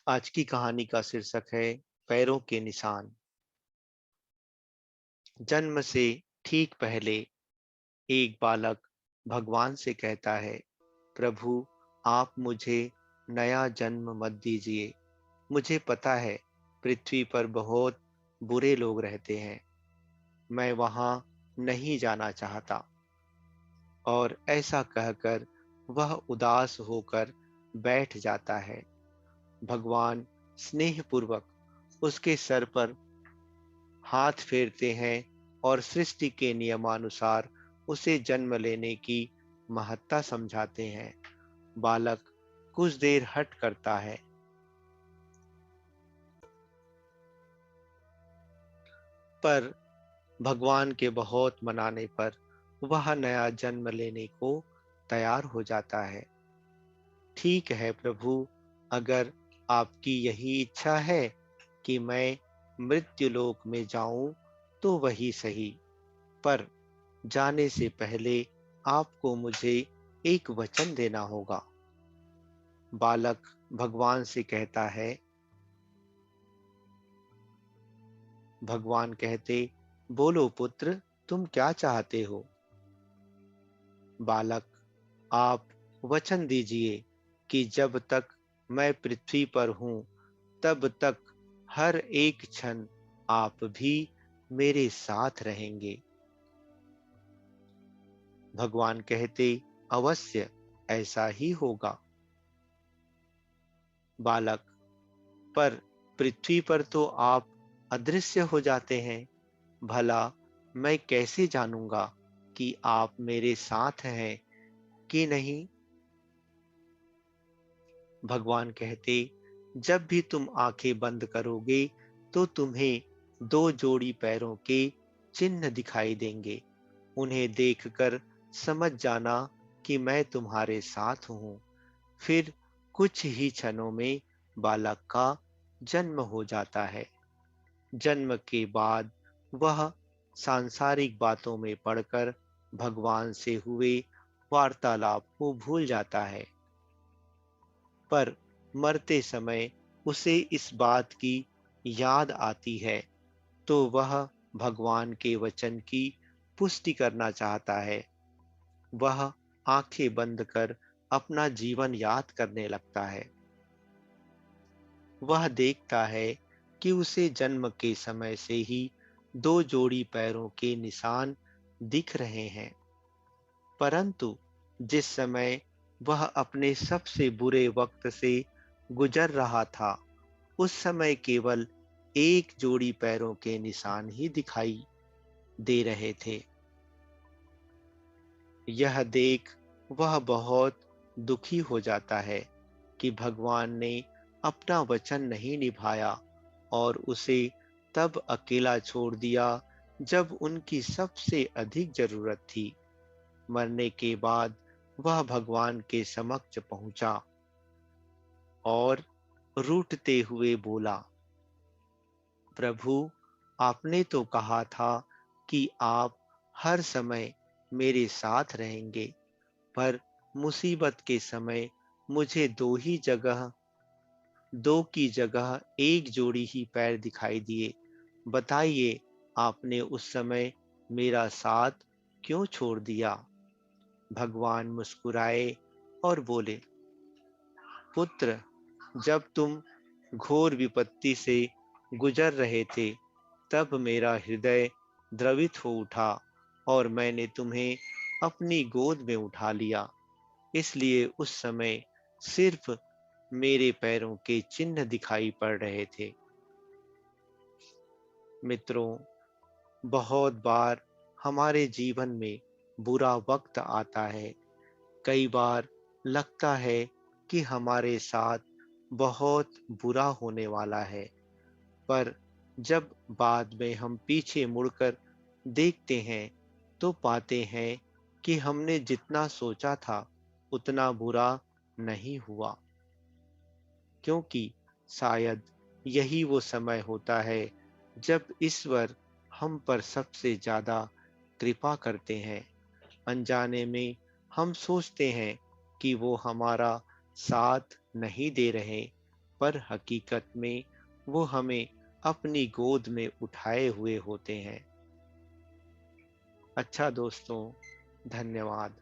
आज की कहानी का शीर्षक है पैरों के निशान। जन्म से ठीक पहले एक बालक भगवान से कहता है, प्रभु, आप मुझे नया जन्म मत दीजिए। मुझे पता है पृथ्वी पर बहुत बुरे लोग रहते हैं। मैं वहां नहीं जाना चाहता। और ऐसा कहकर वह उदास होकर बैठ जाता है। भगवान स्नेहपूर्वक उसके सर पर हाथ फेरते हैं और सृष्टि के नियमानुसार उसे जन्म लेने की महत्ता समझाते हैं। बालक कुछ देर हठ करता है, पर भगवान के बहुत मनाने पर वह नया जन्म लेने को तैयार हो जाता है। ठीक है प्रभु, अगर आपकी यही इच्छा है कि मैं मृत्युलोक में जाऊं तो वही सही। पर जाने से पहले आपको मुझे एक वचन देना होगा। बालक भगवान से कहता है। भगवान कहते, बोलो पुत्र, तुम क्या चाहते हो? बालक, आप वचन दीजिए कि जब तक मैं पृथ्वी पर हूं तब तक हर एक क्षण आप भी मेरे साथ रहेंगे। भगवान कहते, अवश्य ऐसा ही होगा। बालक, पर पृथ्वी पर तो आप अदृश्य हो जाते हैं। भला मैं कैसे जानूंगा कि आप मेरे साथ हैं कि नहीं? भगवान कहते, जब भी तुम आंखें बंद करोगे तो तुम्हें दो जोड़ी पैरों के चिन्ह दिखाई देंगे। उन्हें देखकर समझ जाना कि मैं तुम्हारे साथ हूं। फिर कुछ ही क्षणों में बालक का जन्म हो जाता है। जन्म के बाद वह सांसारिक बातों में पड़कर भगवान से हुए वार्तालाप को भूल जाता है। पर मरते समय उसे इस बात की याद आती है, तो वह भगवान के वचन की पुष्टि करना चाहता है। वह आंखें बंद कर अपना जीवन याद करने लगता है। वह देखता है कि उसे जन्म के समय से ही दो जोड़ी पैरों के निशान दिख रहे हैं। परंतु जिस समय वह अपने सबसे बुरे वक्त से गुजर रहा था, उस समय केवल एक जोड़ी पैरों के निशान ही दिखाई दे रहे थे। यह देख वह बहुत दुखी हो जाता है कि भगवान ने अपना वचन नहीं निभाया और उसे तब अकेला छोड़ दिया जब उनकी सबसे अधिक जरूरत थी। मरने के बाद वह भगवान के समक्ष पहुंचा और रूठते हुए बोला, प्रभु, आपने तो कहा था कि आप हर समय मेरे साथ रहेंगे, पर मुसीबत के समय मुझे दो की जगह एक जोड़ी ही पैर दिखाई दिए। बताइए, आपने उस समय मेरा साथ क्यों छोड़ दिया? भगवान मुस्कुराए और बोले, पुत्र, जब तुम घोर विपत्ति से गुजर रहे थे, तब मेरा हृदय द्रवित हो उठा और मैंने तुम्हें अपनी गोद में उठा लिया। इसलिए उस समय सिर्फ मेरे पैरों के चिन्ह दिखाई पड़ रहे थे। मित्रों, बहुत बार हमारे जीवन में बुरा वक्त आता है। कई बार लगता है कि हमारे साथ बहुत बुरा होने वाला है, पर जब बाद में हम पीछे मुड़कर देखते हैं तो पाते हैं कि हमने जितना सोचा था उतना बुरा नहीं हुआ। क्योंकि शायद यही वो समय होता है जब ईश्वर हम पर सबसे ज्यादा कृपा करते हैं। अनजाने में हम सोचते हैं कि वो हमारा साथ नहीं दे रहे, पर हकीकत में वो हमें अपनी गोद में उठाए हुए होते हैं। अच्छा दोस्तों, धन्यवाद।